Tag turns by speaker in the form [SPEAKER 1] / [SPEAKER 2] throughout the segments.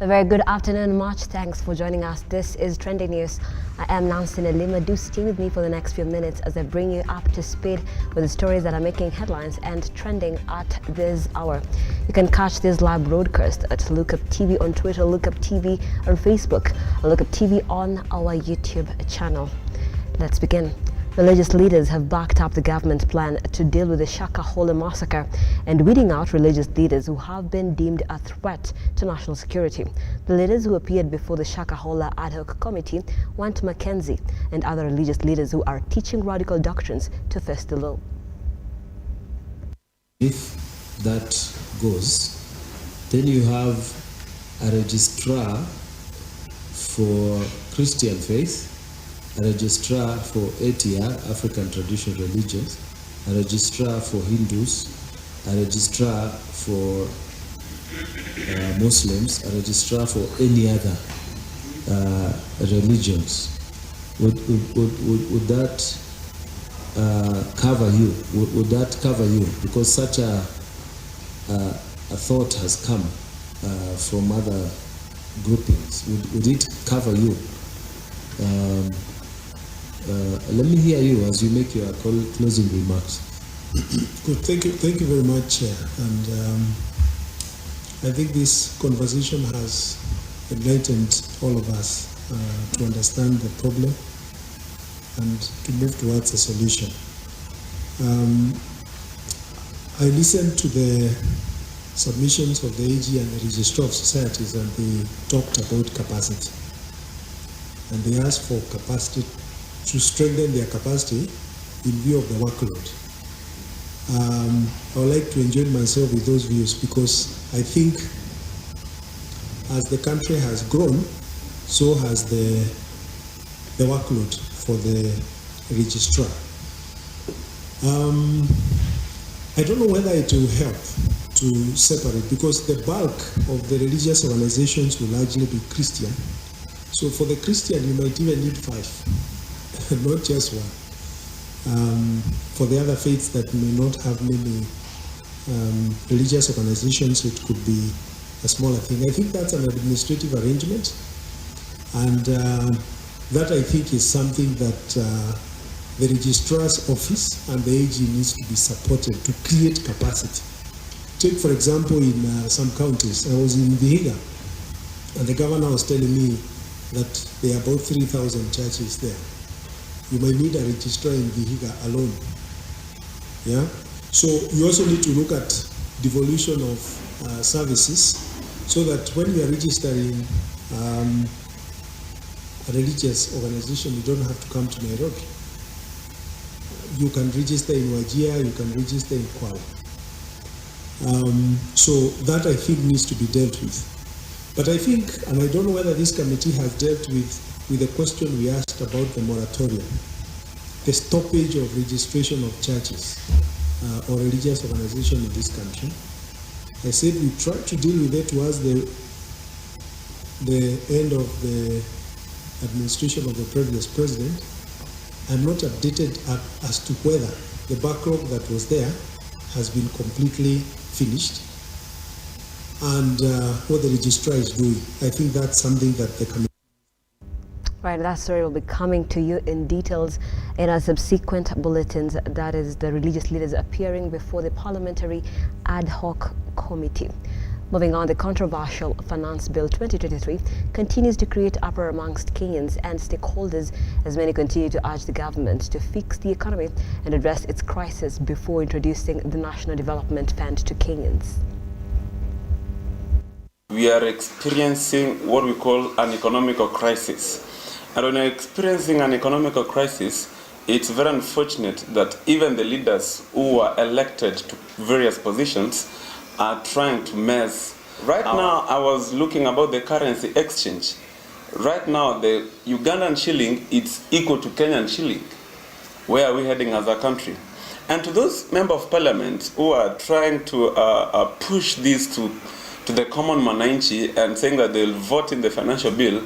[SPEAKER 1] A very good afternoon, much thanks for joining us. This is Trending News. I am Nancy Nelima. Do stay with me for the next few minutes as I bring you up to speed with the stories that are making headlines and trending at this hour. You can catch this live broadcast at Lookuptv on Twitter, Lookuptv on Facebook, or Lookuptv on our YouTube channel. Let's begin. Religious leaders have backed up the government's plan to deal with the Shakahola Massacre and weeding out religious leaders who have been deemed a threat to national security. The leaders who appeared before the Shakahola ad hoc committee want Mackenzie and other religious leaders who are teaching radical doctrines to face the law.
[SPEAKER 2] If that goes, then you have a registrar for Christian faith, a registrar for ATR, African Traditional Religions, a registrar for Hindus, a registrar for Muslims, a registrar for any other religions. Would that cover you? Would that cover you? Because such a thought has come from other groupings. Would it cover you? Let me hear you as you make your closing remarks.
[SPEAKER 3] Good, thank you very much, Chair. And I think this conversation has enlightened all of us to understand the problem and to move towards a solution. I listened to the submissions of the AG and the Registrar of Societies, and they talked about capacity. And they asked for capacity to strengthen their capacity in view of the workload. I would like to join myself with those views because I think as the country has grown, so has the workload for the registrar. I don't know whether it will help to separate because the bulk of the religious organizations will largely be Christian. So for the Christian, you might even need 5. Not just one. For the other faiths that may not have many religious organizations, it could be a smaller thing. I think that's an administrative arrangement, and that I think is something that the registrar's office and the AG needs to be supported to create capacity. Take, for example, in some counties, I was in Vihiga, and the governor was telling me that there are about 3,000 churches there. You might need a registrar in Vihiga alone. Yeah. So you also need to look at devolution of services, so that when you are registering a religious organization, you don't have to come to Nairobi. You can register in Wajir, you can register in Kwale. So that I think needs to be dealt with. But I think, and I don't know whether this committee has dealt with the question we asked about the moratorium, the stoppage of registration of churches or religious organization in this country. I said we tried to deal with it towards the end of the administration of the previous president. I'm not updated as to whether the backlog that was there has been completely finished and what the registrar is doing. I think that's something that the committee.
[SPEAKER 1] Right, that story will be coming to you in details in our subsequent bulletins. That is the religious leaders appearing before the Parliamentary Ad Hoc Committee. Moving on, the controversial Finance Bill 2023 continues to create uproar amongst Kenyans and stakeholders as many continue to urge the government to fix the economy and address its crisis before introducing the National Development Fund to Kenyans.
[SPEAKER 4] We are experiencing what we call an economical crisis. And when you're experiencing an economical crisis, it's very unfortunate that even the leaders who are elected to various positions are trying to mess. Right now, I was looking about the currency exchange. Right now, the Ugandan shilling, it's equal to Kenyan shilling. Where are we heading as a country? And to those members of parliament who are trying to push this to the common mananchi and saying that they'll vote in the financial bill,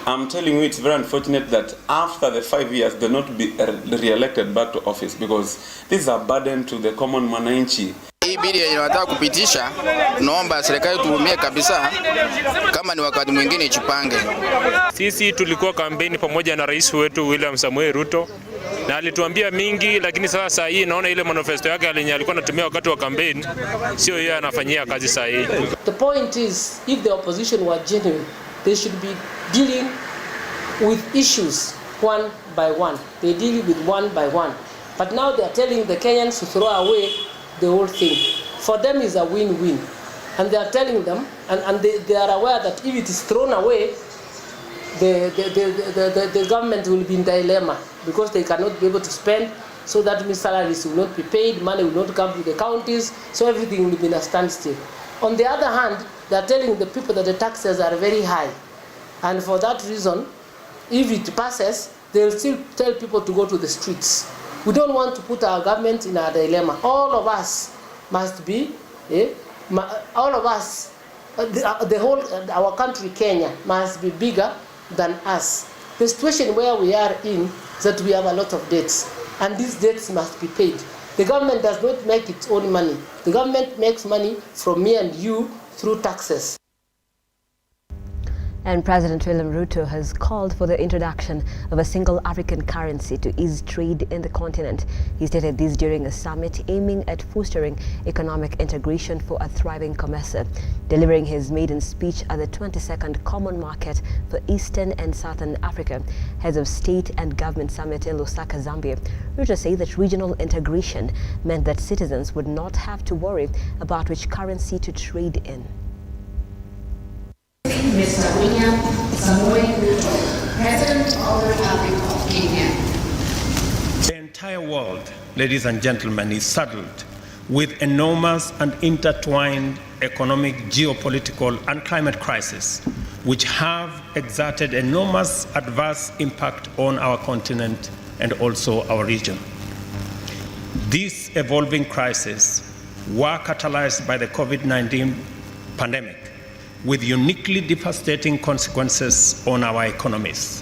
[SPEAKER 4] I'm telling you it's very unfortunate that after the 5 years they'll not be re-elected back to office, because this is a burden to the common mananchi.
[SPEAKER 5] hii bili yenye wanataka kupitisha, tunaomba serikali tuhurumie kabisa, kama ni wakati mwingine ichipange.
[SPEAKER 6] Sisi tulikuwa kampeni pamoja na rais wetu William Samoei Ruto, na alituambia mingi, lakini sasa hii naona ile manifesto yake alikuwa anatumia wakati wa kampeni sio yeye anafanyia kazi sasa hii.
[SPEAKER 7] The point is, if the opposition were genuine, they should be dealing with issues one by one. They deal with one by one. But now they are telling the Kenyans to throw away the whole thing. For them is a win-win. And they are telling them, and they are aware that if it is thrown away, the government will be in dilemma because they cannot be able to spend, so that means salaries will not be paid, money will not come to the counties, so everything will be in a standstill. On the other hand, they are telling the people that the taxes are very high. And for that reason, if it passes, they will still tell people to go to the streets. We don't want to put our government in a dilemma. All of us must be, all of us, our country, Kenya, must be bigger than us. The situation where we are in is that we have a lot of debts, and these debts must be paid. The government does not make its own money. The government makes money from me and you through taxes.
[SPEAKER 1] And President William Ruto has called for the introduction of a single African currency to ease trade in the continent. He stated this during a summit aiming at fostering economic integration for a thriving COMESA. Delivering his maiden speech at the 22nd Common Market for Eastern and Southern Africa, Heads of State and Government Summit in Lusaka, Zambia, Ruto said that regional integration meant that citizens would not have to worry about which currency to trade in.
[SPEAKER 8] Mr. William Samoei Ruto, President of the Republic of Kenya.
[SPEAKER 9] The entire world, ladies and gentlemen, is saddled with enormous and intertwined economic, geopolitical, and climate crises, which have exerted enormous adverse impact on our continent and also our region. These evolving crises were catalyzed by the COVID-19 pandemic, with uniquely devastating consequences on our economies.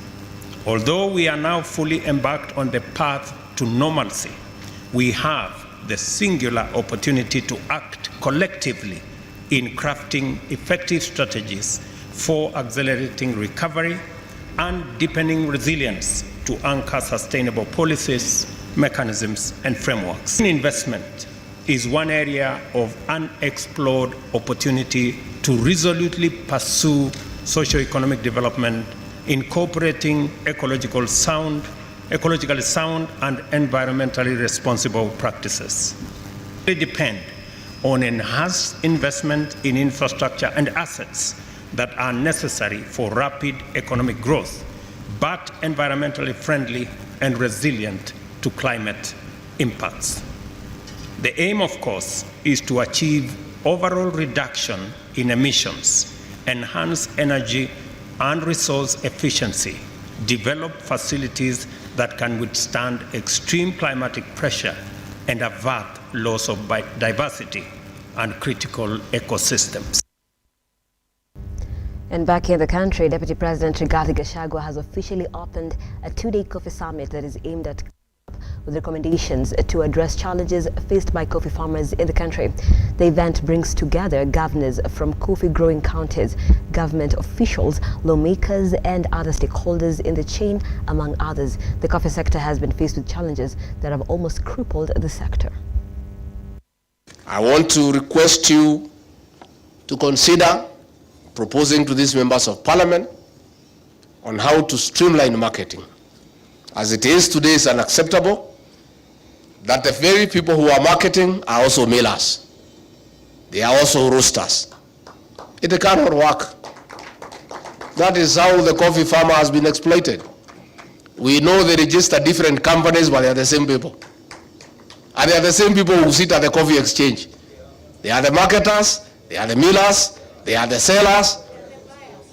[SPEAKER 9] Although we are now fully embarked on the path to normalcy, we have the singular opportunity to act collectively in crafting effective strategies for accelerating recovery and deepening resilience to anchor sustainable policies, mechanisms, and frameworks. Investment is one area of unexplored opportunity to resolutely pursue socio-economic development, incorporating ecologically sound and environmentally responsible practices. They depend on enhanced investment in infrastructure and assets that are necessary for rapid economic growth, but environmentally friendly and resilient to climate impacts. The aim, of course, is to achieve overall reduction in emissions, enhance energy and resource efficiency, develop facilities that can withstand extreme climatic pressure, and avert loss of biodiversity and critical ecosystems.
[SPEAKER 1] And back in the country, Deputy President Rigathi Gachagua has officially opened a two-day coffee summit that is aimed at with recommendations to address challenges faced by coffee farmers in the country. The event brings together governors from coffee-growing counties, government officials, lawmakers, and other stakeholders in the chain, among others. The coffee sector has been faced with challenges that have almost crippled the sector.
[SPEAKER 10] I want to request you to consider proposing to these members of parliament on how to streamline marketing. As it is today, it's unacceptable that the very people who are marketing are also millers. They are also roasters. It cannot work. That is how the coffee farmer has been exploited. We know they register different companies, but they are the same people. And they are the same people who sit at the coffee exchange. They are the marketers, they are the millers, they are the sellers,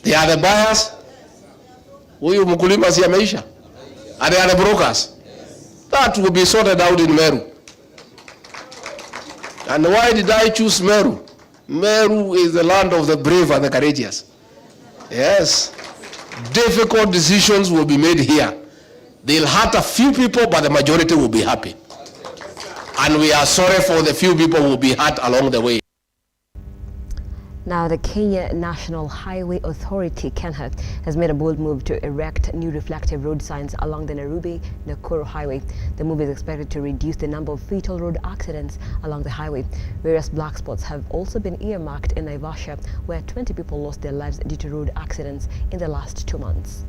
[SPEAKER 10] they are the buyers. Huyu mkulima si ameisha. And they are the brokers. That will be sorted out in Meru. And why did I choose Meru? Meru is the land of the brave and the courageous. Yes. Difficult decisions will be made here. They'll hurt a few people, but the majority will be happy. and we are sorry for the few people who will be hurt along the way.
[SPEAKER 1] Now, the Kenya National Highway Authority, KENHA, has made a bold move to erect new reflective road signs along the Nairobi-Nakuru Highway. The move is expected to reduce the number of fatal road accidents along the highway. Various black spots have also been earmarked in Naivasha, where 20 people lost their lives due to road accidents in the last 2 months.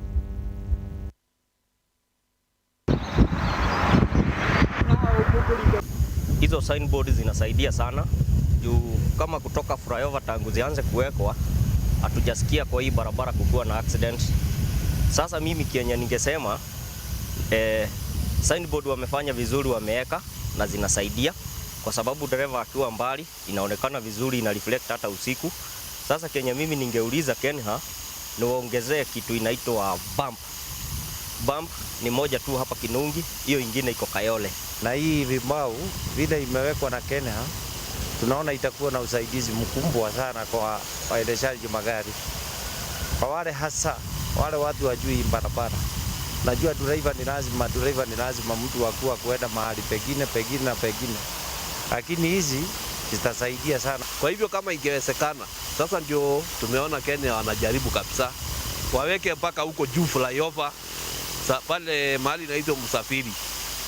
[SPEAKER 11] Hizo signboard zinasaidia sana. Juu kama kutoka flyover tangu zianze kuwekwa hatujasikia kwa hii barabara kukuwa na accident. Sasa mimi Kenya ningesema signboard wamefanya vizuri, wameweka na zinasaidia kwa sababu dereva akiwa mbali inaonekana vizuri, ina reflect hata usiku. Sasa Kenya mimi ningeuliza KENHA ni waongezee kitu inaitwa bump. Bump ni moja tu hapa Kinungi, hiyo ingine iko Kayole.
[SPEAKER 12] Na hii vibao vile imewekwa na KENHA tunaona itakuwa na usaidizi mkubwa sana kwa waendeshaji magari. Kwa wale hasa wale watu wajui barabara. Najua driver ni lazima mtu akuwa kuenda mahali pengine. Lakini hizi zitasaidia sana.
[SPEAKER 13] Kwa hivyo kama ingewezekana, sasa ndio tumeona Kenya wanajaribu kabisa. Waweke mpaka huko juu flyover pale mahali inaitwa Msafiri.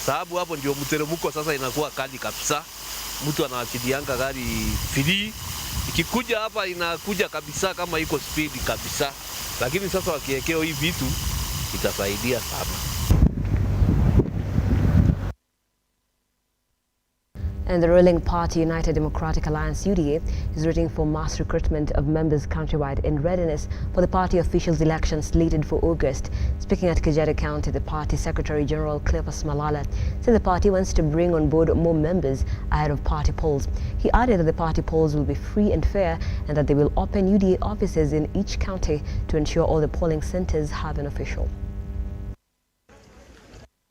[SPEAKER 13] Sababu hapo ndio mteremko sasa inakuwa kali kabisa. Mtu anawakilianga gari free, ikikuja hapa inakuja kabisa kama iko speed kabisa. Lakini sasa wakiwekea hii vitu itasaidia sana.
[SPEAKER 1] And the ruling party, United Democratic Alliance (UDA), is rooting for mass recruitment of members countrywide in readiness for the party officials' election slated for August. Speaking at Kajiado County, the party Secretary General Cleopas Malala said the party wants to bring on board more members ahead of party polls. He added that the party polls will be free and fair and that they will open UDA offices in each county to ensure all the polling centers have an official.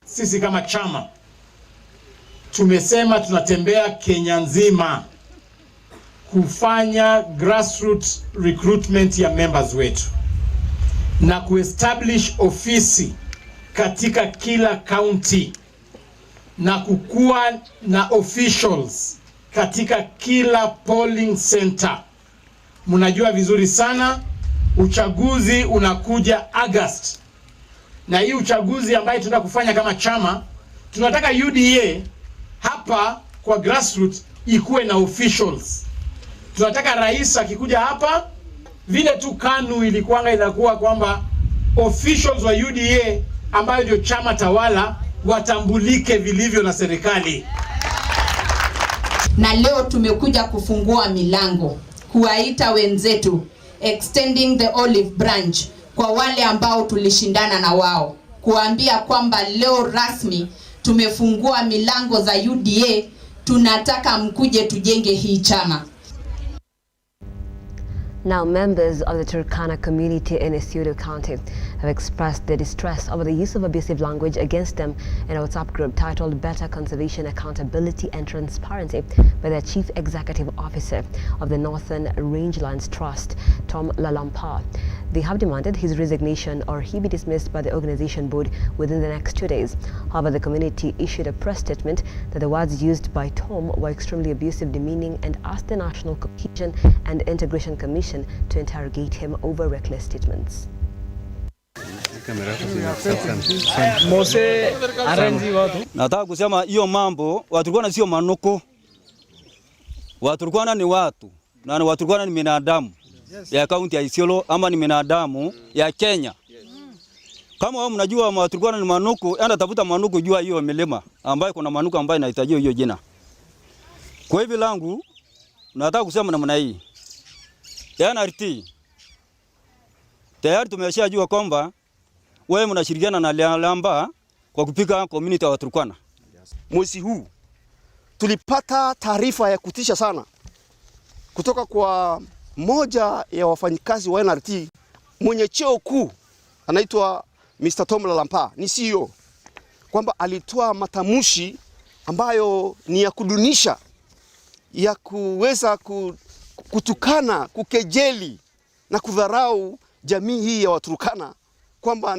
[SPEAKER 14] Sisi kama chama tumesema tunatembea Kenya nzima kufanya grassroots recruitment ya members wetu na kuestablish ofisi katika kila county na kukuwa na officials katika kila polling center. Mnajua vizuri sana uchaguzi unakuja August, na hii uchaguzi ambayo tunataka kufanya kama chama, tunataka UDA hapa kwa grassroots ikuwe na officials. Tunataka rais akikuja hapa vile tu KANU ilikuanga inakuwa kwamba officials wa UDA ambayo ndio chama tawala watambulike vilivyo na serikali.
[SPEAKER 15] Na leo tumekuja kufungua milango, kuwaita wenzetu, extending the olive branch kwa wale ambao tulishindana na wao, kuambia kwamba leo rasmi tumefungua milango za UDA, tunataka mkuje tujenge hii chama.
[SPEAKER 1] Now, members of the Turkana community in Isiolo County have expressed their distress over the use of abusive language against them in a WhatsApp group titled Better Conservation, Accountability and Transparency by their Chief Executive Officer of the Northern Rangelands Trust, Tom Lalampa. They have demanded his resignation or he be dismissed by the organization board within the next 2 days. However, the community issued a press statement that the words used by Tom were extremely abusive, demeaning, and asked the National Cohesion and Integration Commission to interrogate him over reckless statements.
[SPEAKER 16] Nataka kusema hiyo mambo Waturkana sio manuko. Waturkana ni watu na Waturkana ni binadamu ya kaunti ya Isiolo ama ni binadamu ya Kenya. Kama wao mnajua Waturkana ni manuko, enda tafuta manuko jua hiyo milima ambayo kuna manuko ambayo inahitaji hiyo jina. Kwa hivyo langu nataka kusema namna hii. NRT tayari tumeshajua kwamba wewe mnashirikiana na Lamba kwa kupika community ya Waturkana.
[SPEAKER 17] Mwezi huu tulipata taarifa ya kutisha sana kutoka kwa moja ya wafanyikazi wa NRT mwenye cheo kuu, anaitwa Mr. Tom Lalampa, ni CEO, kwamba alitoa matamushi ambayo ni ya kudunisha, ya kuweza kutukana, kukejeli na kudharau jamii hii ya Waturkana, kwamba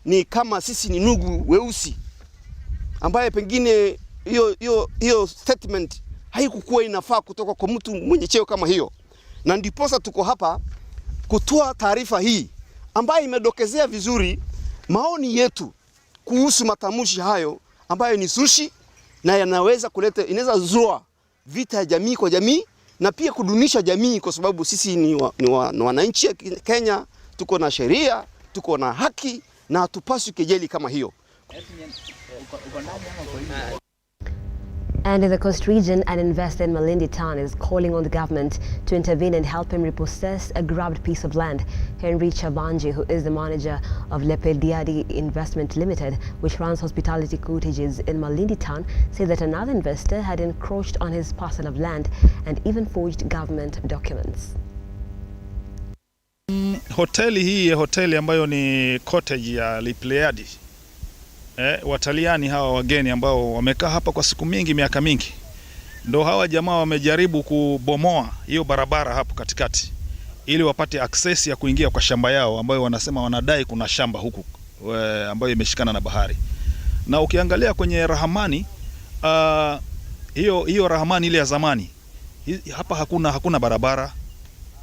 [SPEAKER 17] ni kama sisi ni nugu weusi, ambaye pengine hiyo statement haikukuwa inafaa kutoka kwa mtu mwenye cheo kama hiyo, na ndiposa tuko hapa kutoa taarifa hii ambayo imedokezea vizuri maoni yetu kuhusu matamshi hayo ambayo ni zushi na inaweza zua vita ya jamii kwa jamii na pia kudunisha jamii, kwa sababu sisi ni wananchi ya Kenya, tuko na sheria, tuko na haki na hatupaswi kejeli kama hiyo.
[SPEAKER 1] And in the coast region, an investor in Malindi town is calling on the government to intervene and help him repossess a grabbed piece of land. Henry Chabanji, who is the manager of Lepediadi Investment Limited, which runs hospitality cottages in Malindi town, said that another investor had encroached on his parcel of land and even forged government documents.
[SPEAKER 18] Hoteli hii hoteli ambayo ni cottage ya Lepediadi. Wataliani hawa wageni ambao wamekaa hapa kwa siku mingi, miaka mingi, ndo hawa jamaa wamejaribu kubomoa hiyo barabara hapo katikati ili wapate access ya kuingia kwa shamba yao ambayo wanasema wanadai kuna shamba huku ambayo imeshikana na bahari. Na ukiangalia kwenye rahamani hiyo rahamani ile ya zamani, hapa hakuna barabara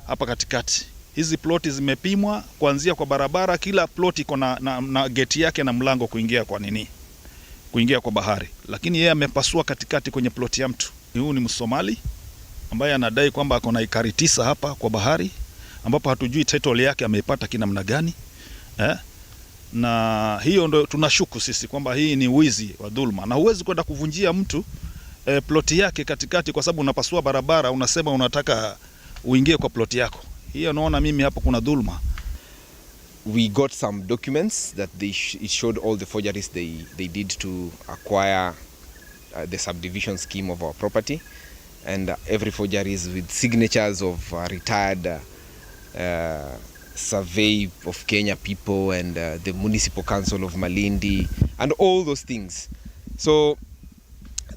[SPEAKER 18] hapa katikati. Hizi ploti zimepimwa kuanzia kwa barabara, kila ploti iko na geti yake na mlango kuingia kwa bahari, lakini yeye amepasua katikati kwenye ploti ya mtu. Huyu ni Msomali ambaye anadai kwamba ako na ekari 9 hapa kwa bahari, ambapo hatujui title yake ameipata kinamna gani. Na hiyo ndo tunashuku sisi kwamba hii ni wizi wa dhulma, na huwezi kwenda kuvunjia mtu ploti yake katikati kwa sababu unapasua barabara, unasema unataka uingie kwa ploti yako. Hiyo naona mimi hapo kuna dhulma.
[SPEAKER 19] We got some documents that it showed all the forgeries they did to acquire the subdivision scheme of our property, and every forgery is with signatures of retired survey of Kenya people and the municipal council of Malindi and all those things. So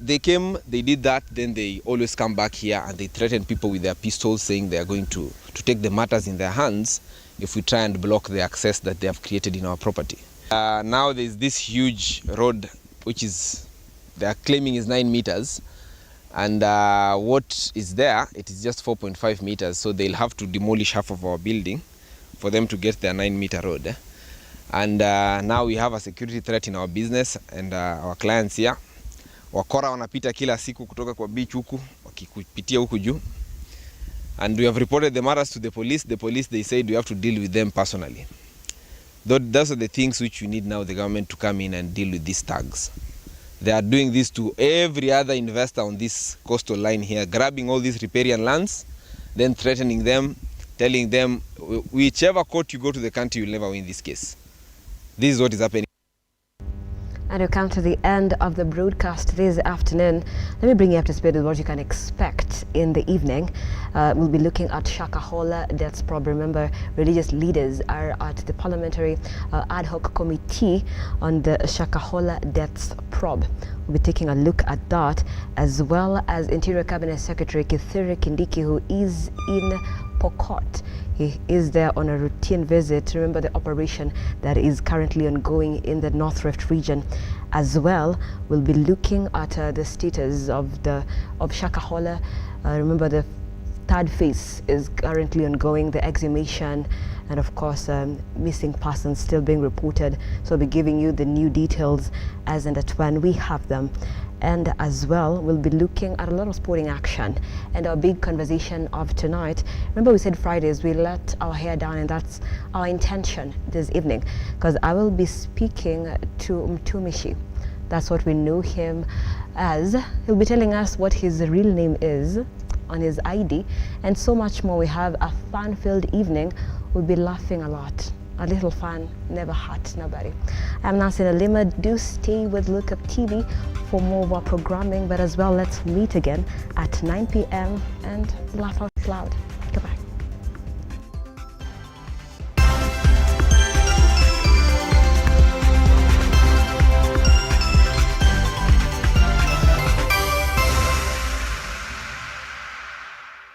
[SPEAKER 19] they came, they did that, then they always come back here and they threaten people with their pistols, saying they are going to take the matters in their hands if we try and block the access that they have created in our property. Now there's this huge road which they are claiming is 9 meters, and what is there, it is just 4.5 meters, so they'll have to demolish half of our building for them to get their 9-meter road. And now we have a security threat in our business and our clients here. Wakora wanapita kila siku kutoka kwa beach huku wakipitia huku juu, and we have reported the matters to the police. The police, they said we have to deal with them personally. Those are the things which we need now the government to come in and deal with these thugs. They are doing this to every other investor on this coastal line here, grabbing all these riparian lands, then threatening them, telling them whichever court you go to the country, you'll never win this case. This is what is happening.
[SPEAKER 1] And we come to the end of the broadcast this afternoon. Let me bring you up to speed with what you can expect in the evening. We'll be looking at Shakahola deaths probe. Remember, religious leaders are at the parliamentary ad hoc committee on the Shakahola deaths probe. We'll be taking a look at that, as well as Interior Cabinet Secretary Kithure Kindiki, who is in Pokot. He is there on a routine visit. Remember the operation that is currently ongoing in the North Rift region. As well, we'll be looking at the status of Shakahola. Remember the third phase is currently ongoing, the exhumation, and of course missing persons still being reported. So we'll be giving you the new details as and at when we have them. And as well, we'll be looking at a lot of sporting action. And our big conversation of tonight, remember we said Fridays we let our hair down, and that's our intention this evening, because I will be speaking to Mtumishi. That's what we know him as. He'll be telling us what his real name is on his ID, and so much more. We have a fun-filled evening. We'll be laughing a lot. A little fun never hurt nobody. I'm Nancy Nalima. Do stay with Lookuptv for more of our programming, but as well, let's meet again at 9 p.m. and laugh out loud.